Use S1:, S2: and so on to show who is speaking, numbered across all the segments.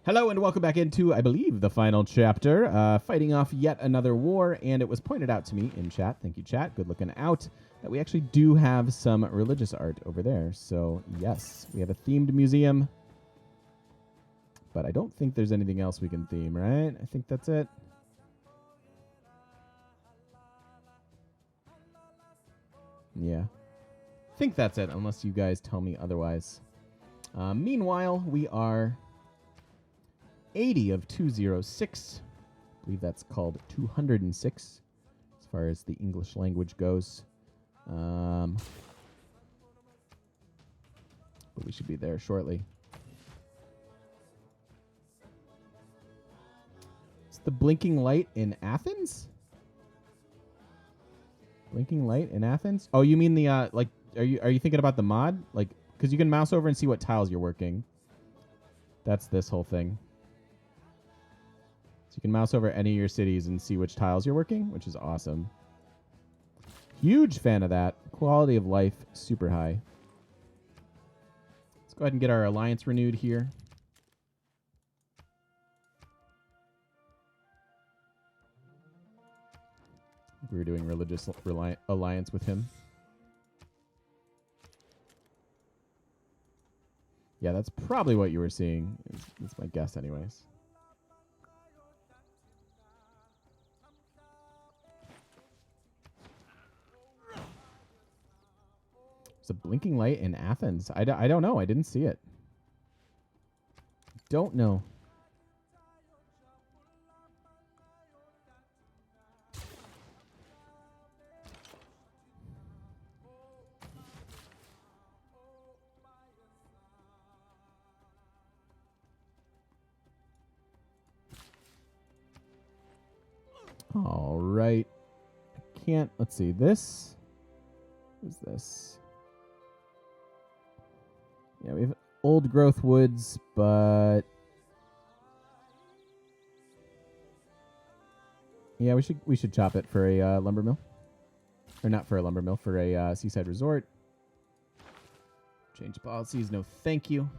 S1: Hello and welcome back into, I believe, the final chapter, fighting off yet another war, and it was pointed out to me in chat, thank you chat, good looking out, that we actually do have some religious art over there. So yes, we have a themed museum, but I don't think there's anything else we can theme, right? I think that's it. Yeah, I think that's it, unless you guys tell me otherwise. Meanwhile, we are 80 of 206. I believe that's called 206 as far as the English language goes. But we should be there shortly. It's the blinking light in Athens? Blinking light in Athens? Oh, you mean the like are you thinking about the mod? Like, cuz you can mouse over and see what tiles you're working. That's this whole thing. So you can mouse over any of your cities and see which tiles you're working, which is awesome. Huge fan of that. Quality of life, super high. Let's go ahead and get our alliance renewed here. We were doing religious alliance with him. Yeah, that's probably what you were seeing. That's my guess anyways. There's a blinking light in Athens. I don't know. I didn't see it. Don't know. All right. I can't. Let's see. This. What is this? Yeah, we have old growth woods, but yeah, we should chop it for a lumber mill, or not for a lumber mill, for a seaside resort. Change policies. No, thank you.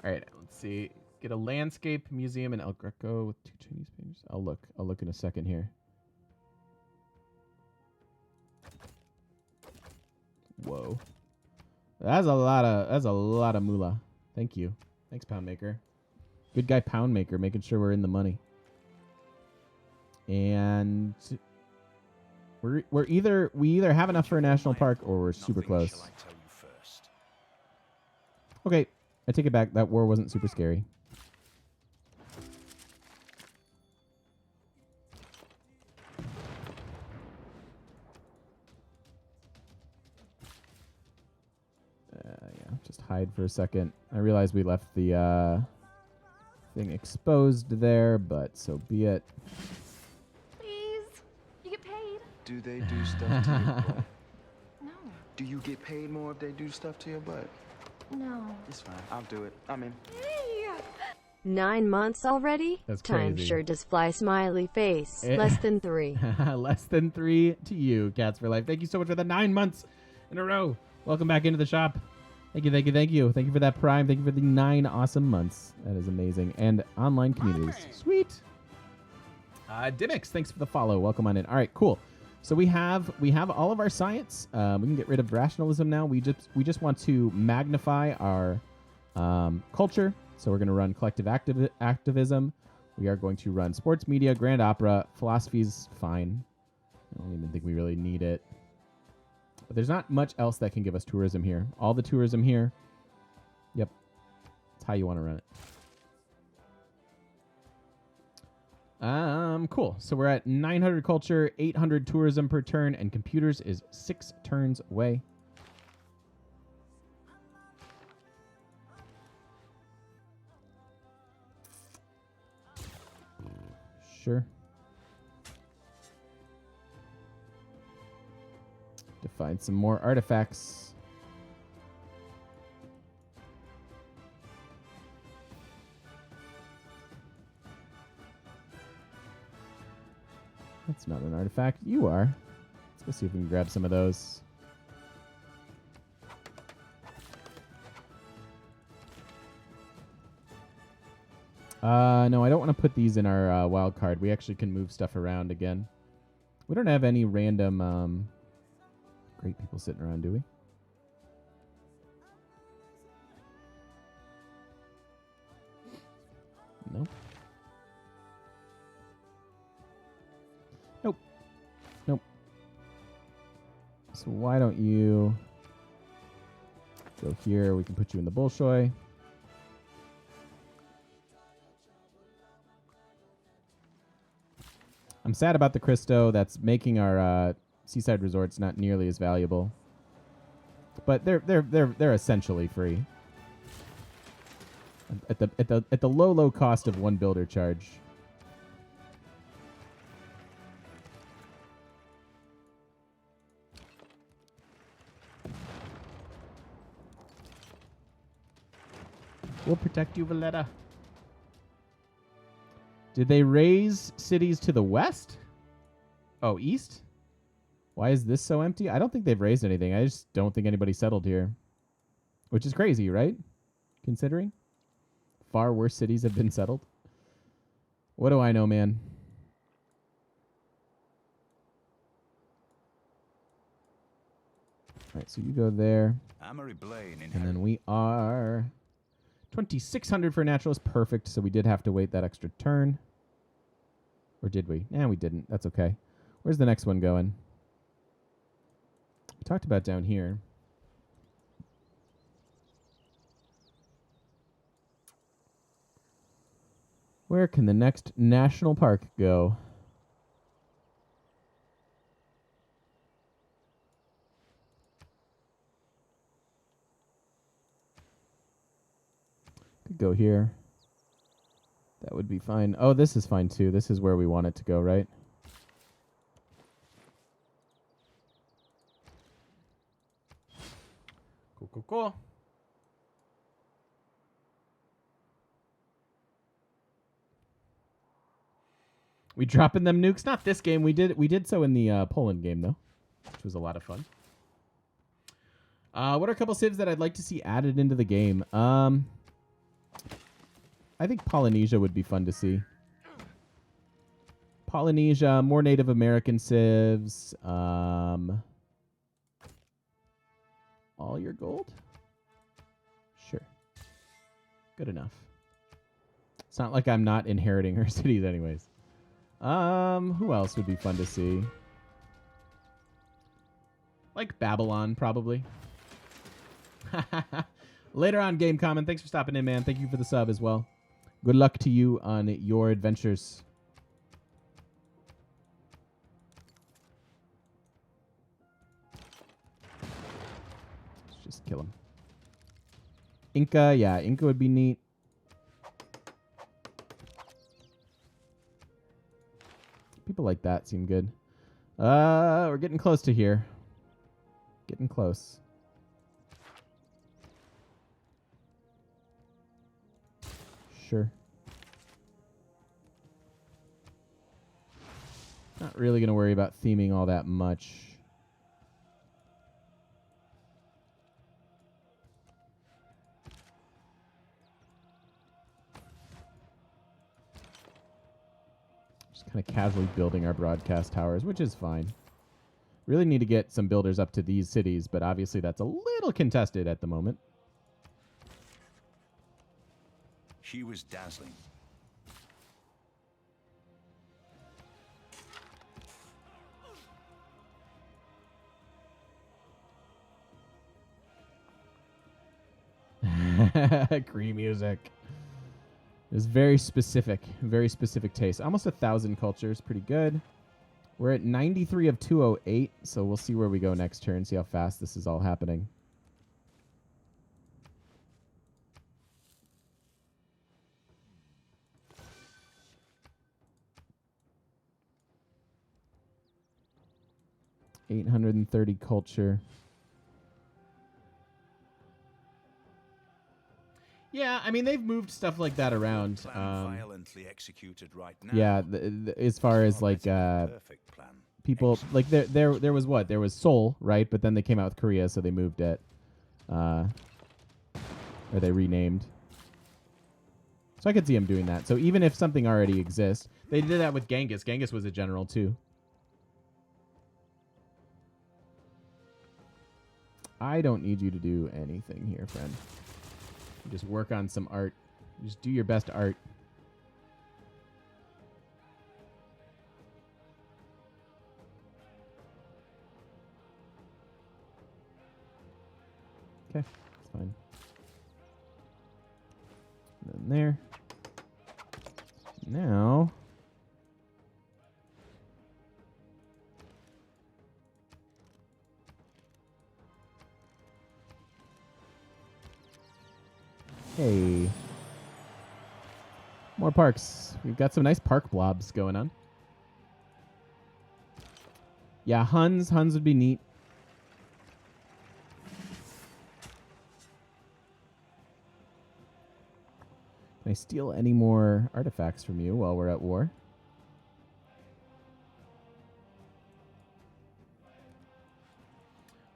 S1: All right, let's see. Get a landscape museum in El Greco with 2 Chinese painters. I'll look in a second here. Whoa, that's a lot of moolah. Thank you. Thanks, Pound Maker. Good guy, Pound Maker, making sure we're in the money. And we either have enough for a national park or we're super close. Okay, I take it back. That war wasn't super scary. Yeah, just hide for a second. I realize we left the thing exposed there, but so be it.
S2: Please, you get paid.
S3: Do they do stuff to your butt?
S2: No.
S3: Do you get paid more if they do stuff to your butt?
S2: No.
S3: It's fine. I'll do it. I'm in.
S2: Hey.
S4: 9 months already?
S1: That's
S4: Time
S1: crazy.
S4: sure does fly, smiley face. Less than 3.
S1: Less than 3 to you, Cats for Life. Thank you so much for the 9 months in a row. Welcome back into the shop. Thank you, thank you, thank you. Thank you for that Prime. Thank you for the 9 awesome months. That is amazing. And online communities. Sweet. Dimmix, thanks for the follow. Welcome on in. All right, cool. So we have all of our science. We can get rid of rationalism now. We just want to magnify our culture. So we're going to run collective activism. We are going to run sports media, grand opera. Philosophy's fine. I don't even think we really need it. But there's not much else that can give us tourism here. All the tourism here. Yep. That's how you want to run it. Cool. So we're at 900 culture, 800 tourism per turn, and computers is 6 turns away. Sure. To find some more artifacts. That's not an artifact. You are. It's Let's see if we can grab some of those. No, I don't want to put these in our wild card. We actually can move stuff around again. We don't have any random great people sitting around, do we? No. Nope. Nope. So why don't you go here? We can put you in the Bolshoi. I'm sad about the Christo. That's making our seaside resorts not nearly as valuable. But they're essentially free. At the low cost of one builder charge. We'll protect you, Valletta. Did they raise cities to the west? Oh, east? Why is this so empty? I don't think they've raised anything. I just don't think anybody settled here. Which is crazy, right? Considering far worse cities have been settled. What do I know, man? All right, so you go there. And then we are 2,600 for naturalist. Perfect. So we did have to wait that extra turn. Or did we? Nah, we didn't. That's okay. Where's the next one going? We talked about down here. Where can the next national park go? Could go here. That would be fine. Oh, this is fine too. This is where we want it to go, right? Cool. We dropping them nukes? Not this game. We did so in the Poland game though, which was a lot of fun. What are a couple civs that I'd like to see added into the game? I think Polynesia would be fun to see. Polynesia, more Native American civs. All your gold? Sure. Good enough. It's not like I'm not inheriting her cities anyways. Who else would be fun to see? Like Babylon, probably. Later on, Game Common. Thanks for stopping in, man. Thank you for the sub as well. Good luck to you on your adventures. Let's just kill him. Inca, yeah, Inca would be neat. People like that seem good. We're getting close to here. Getting close. Sure. Not really going to worry about theming all that much. Just kind of casually building our broadcast towers, which is fine. Really need to get some builders up to these cities, but obviously that's a little contested at the moment.
S5: She was dazzling.
S1: Cree music. It's very specific taste. Almost 1,000 cultures, pretty good. We're at 93 of 208, so we'll see where we go next turn, see how fast this is all happening. $830 culture. Yeah, I mean, they've moved stuff like that around.
S5: Violently executed right now.
S1: Yeah, as far as like people like there was what? There was Seoul, right? But then they came out with Korea, so they moved it. Or they renamed. So I could see them doing that. So even if something already exists, they did that with Genghis. Genghis was a general too. I don't need you to do anything here, friend. You just work on some art. Just do your best art. Okay, that's fine. And then there. Now. Hey. More parks. We've got some nice park blobs going on. Yeah, Huns. Huns would be neat. Can I steal any more artifacts from you while we're at war?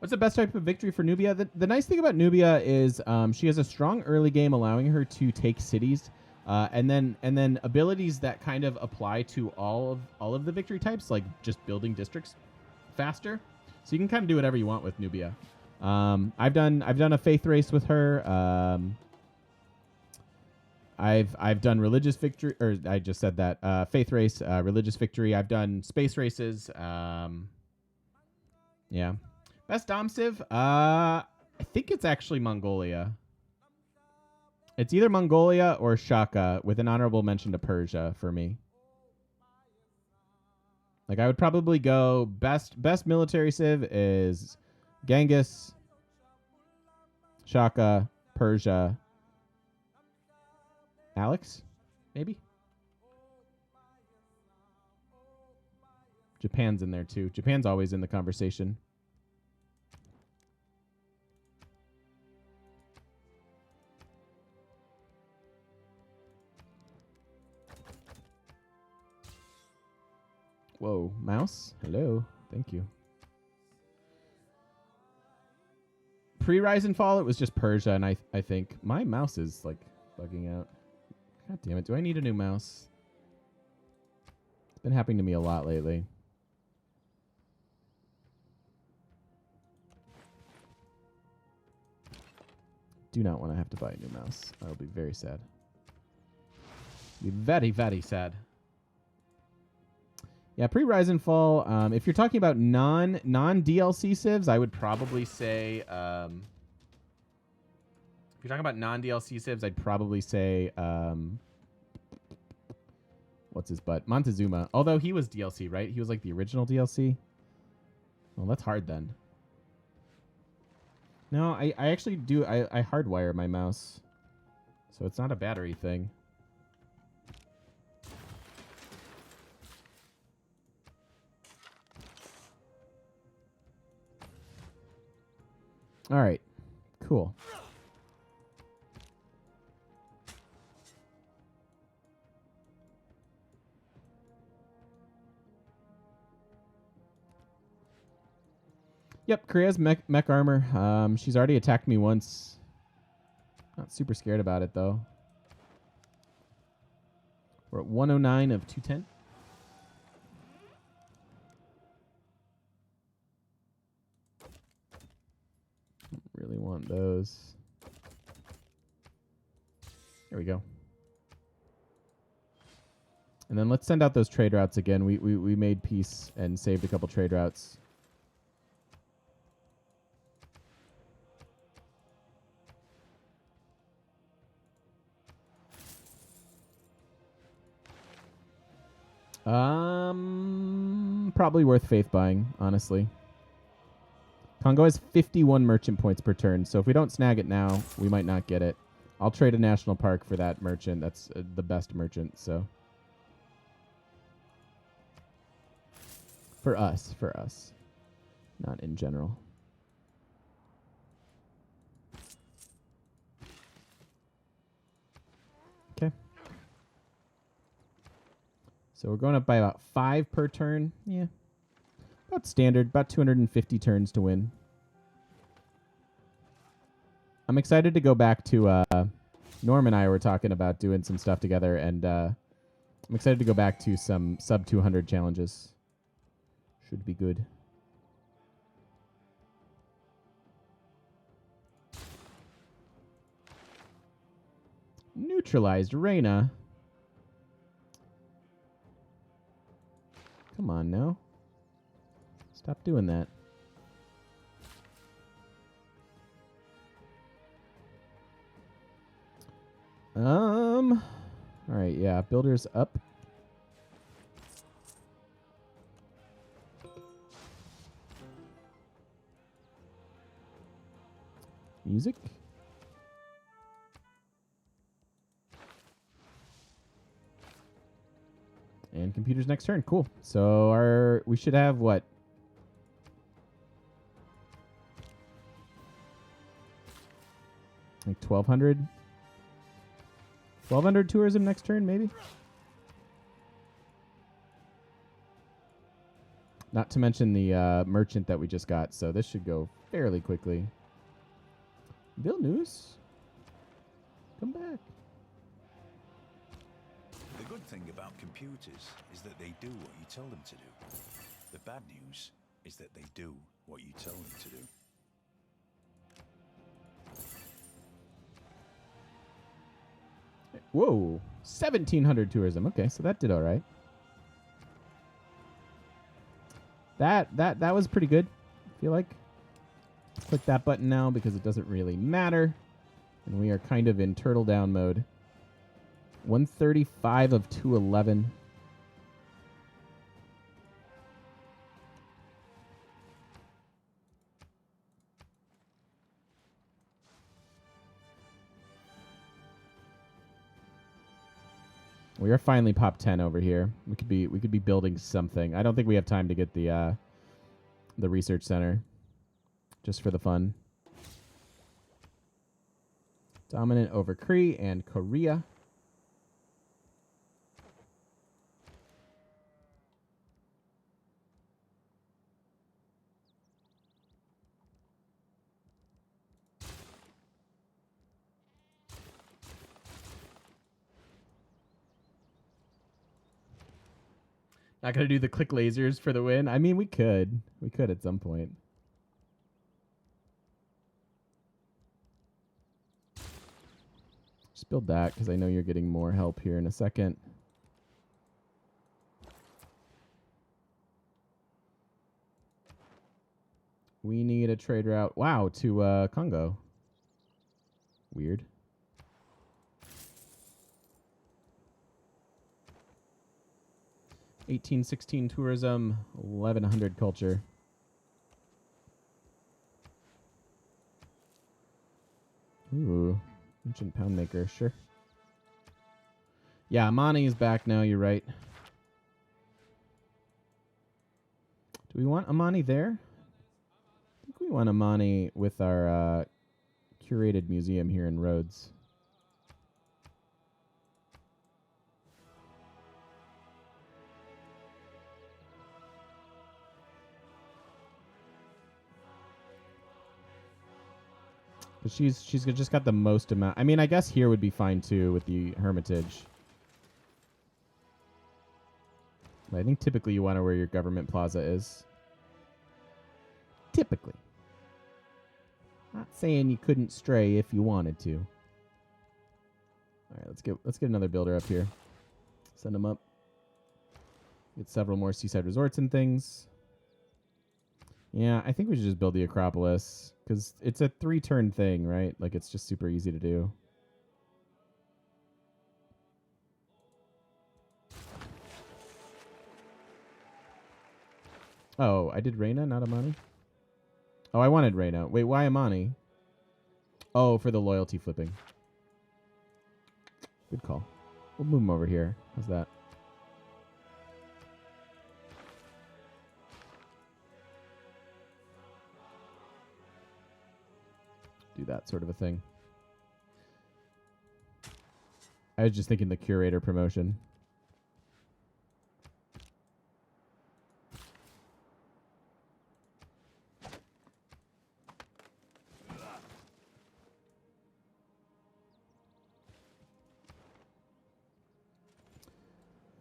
S1: What's the best type of victory for Nubia? The nice thing about Nubia is she has a strong early game, allowing her to take cities, and then abilities that kind of apply to all of the victory types, like just building districts faster. So you can kind of do whatever you want with Nubia. I've done a faith race with her. I've done religious victory, or I just said that faith race, religious victory. I've done space races. Yeah. Best Dom Civ? I think it's actually Mongolia. It's either Mongolia or Shaka, with an honorable mention to Persia for me. Like, I would probably go best military civ is Genghis, Shaka, Persia, Alex, maybe? Japan's in there too. Japan's always in the conversation. Whoa, mouse? Hello. Thank you. Pre-Rise and Fall, it was just Persia, and I think my mouse is, like, bugging out. God damn it. Do I need a new mouse? It's been happening to me a lot lately. Do not want to have to buy a new mouse. I will be very sad. Be very, very sad. Yeah, pre-Rise and Fall. If you're talking about non-DLC civs, I would probably say... if you're talking about non-DLC civs, I'd probably say... what's his butt? Montezuma. Although he was DLC, right? He was like the original DLC. Well, that's hard then. No, I actually do... I hardwire my mouse. So it's not a battery thing. All right, cool. Yep, Korea's mech armor. She's already attacked me once. Not super scared about it, though. We're at 109 of 210. Really want those. There we go. And then let's send out those trade routes again. We made peace and saved a couple trade routes. Probably worth faith buying, honestly. Congo has 51 merchant points per turn, so if we don't snag it now, we might not get it. I'll trade a national park for that merchant. That's the best merchant, so. For us. Not in general. Okay. So we're going up by about 5 per turn. Yeah. About standard, about 250 turns to win. I'm excited to go back to Norm and I were talking about doing some stuff together, and I'm excited to go back to some sub 200 challenges. Should be good. Neutralized Reyna. Come on now. Stop doing that. All right, yeah, builders up. Music. And computer's next turn. Cool. So we should have what? Like 1,200? 1,200 tourism next turn, maybe? Not to mention the merchant that we just got, so this should go fairly quickly. Bill News? Come back.
S5: The good thing about computers is that they do what you tell them to do. The bad news is that they do what you tell them to do.
S1: Whoa, 1,700 tourism. Okay, so that did all right. That was pretty good, I feel like. Click that button now because it doesn't really matter. And we are kind of in turtle down mode. 135 of 211. We are finally pop 10 over here. We could be building something. I don't think we have time to get the research center. Just for the fun. Dominant over Kree and Korea. Not going to do the click lasers for the win. I mean, we could. We could at some point. Just build that because I know you're getting more help here in a second. We need a trade route. Wow, to Congo. Weird. $1,816 tourism, 1,100 culture. Ooh, ancient pound maker, sure. Yeah, Amani is back now, you're right. Do we want Amani there? I think we want Amani with our curated museum here in Rhodes. But she's just got the most amount. I mean, I guess here would be fine too with the Hermitage. But I think typically you want to where your government plaza is. Typically. Not saying you couldn't stray if you wanted to. All right, let's get another builder up here. Send them up. Get several more seaside resorts and things. Yeah, I think we should just build the Acropolis because it's a 3-turn thing, right? Like it's just super easy to do. Oh, I did Reyna, not Amani? Oh, I wanted Reyna. Wait, why Amani? Oh, for the loyalty flipping. Good call. We'll move him over here. How's that? Do that sort of a thing. I was just thinking the curator promotion.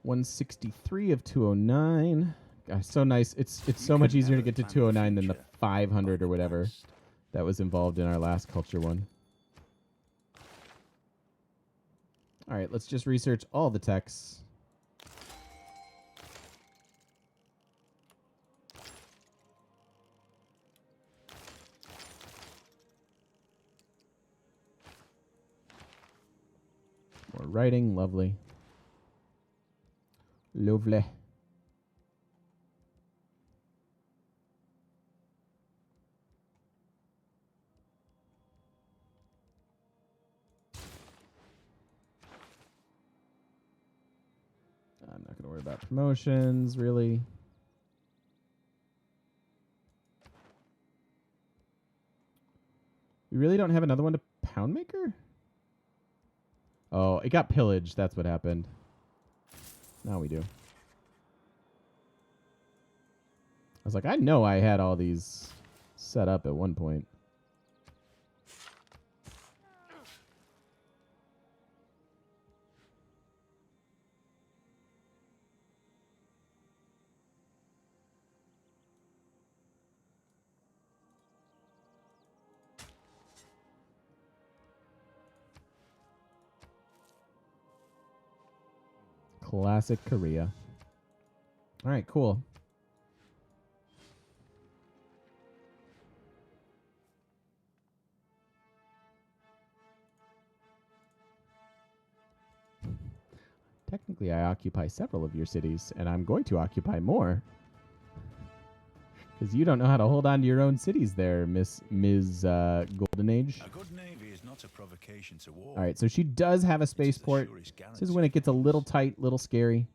S1: 163 of 209. Gosh, so nice. It's so much easier to get to 209 than the 500 or whatever that was involved in our last culture one. All right, let's just research all the texts. More writing, lovely. Lovely. I'm not going to worry about promotions, really. We really don't have another one to Pound Maker? Oh, it got pillaged. That's what happened. Now we do. I was like, I know I had all these set up at one point. Classic Korea. All right, cool. Technically, I occupy several of your cities, and I'm going to occupy more. Because you don't know how to hold on to your own cities there, Ms. Golden Age.
S5: A good navy is not a provocation to war.
S1: All right, so she does have a spaceport. This is when it gets a little tight, little scary.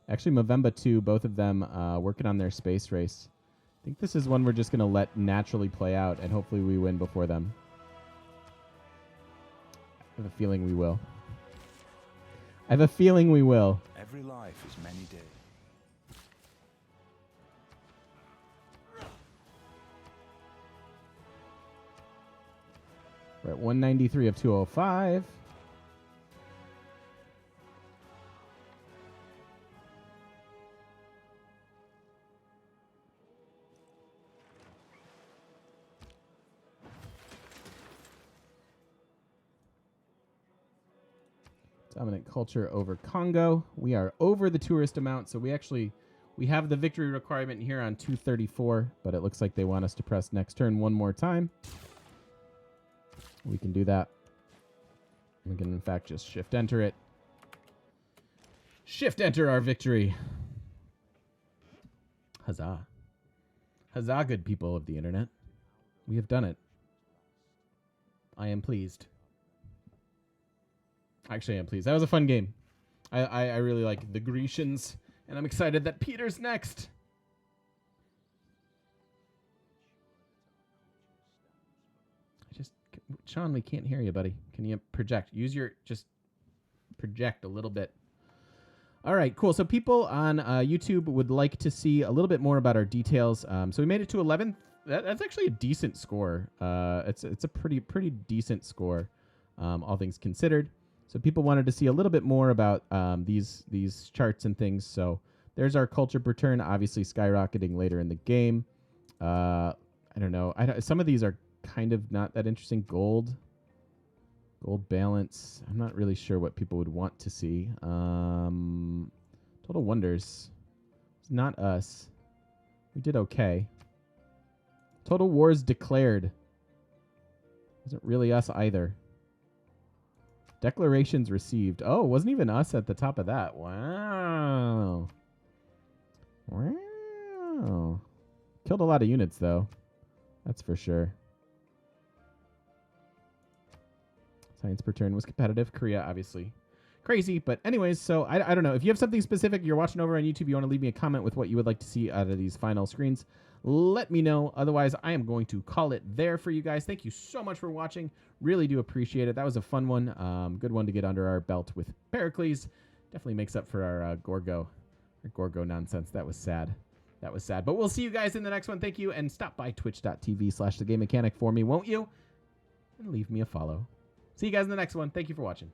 S1: Actually, Movemba 2, both of them working on their space race. I think this is one we're just going to let naturally play out, and hopefully we win before them. I have a feeling we will. I have a feeling we will.
S5: Every life is many days.
S1: We're at 193 of 205. Dominant culture over Congo. We are over the tourist amount, so we have the victory requirement here on 234, but it looks like they want us to press next turn one more time. We can do that. We can, in fact, just shift enter it. Shift enter our victory. Huzzah. Huzzah, good people of the internet. We have done it. I am pleased. Actually, I'm pleased. That was a fun game. I really like the Grecians, and I'm excited that Peter's next. Sean, we can't hear you, buddy. Can you project? Just project a little bit. All right, cool. So people on YouTube would like to see a little bit more about our details. So we made it to 11th. That's actually a decent score. It's a pretty decent score, all things considered. So people wanted to see a little bit more about these charts and things. So there's our culture per turn, obviously skyrocketing later in the game. I don't know. Some of these are kind of not that interesting. Gold balance. I'm not really sure what people would want to see. Total wonders. It's not us. We did okay. Total wars declared. Wasn't really us either. Declarations received. Oh, it wasn't even us at the top of that. Wow. Wow. Killed a lot of units, though. That's for sure. Science per turn was competitive. Korea, obviously. Crazy. But anyways, so I don't know. If you have something specific you're watching over on YouTube, you want to leave me a comment with what you would like to see out of these final screens, let me know. Otherwise, I am going to call it there for you guys. Thank you so much for watching. Really do appreciate it. That was a fun one. Good one to get under our belt with Pericles. Definitely makes up for our Gorgo nonsense. That was sad. That was sad. But we'll see you guys in the next one. Thank you. And stop by twitch.tv/thegamemechanic for me, won't you? And leave me a follow. See you guys in the next one. Thank you for watching.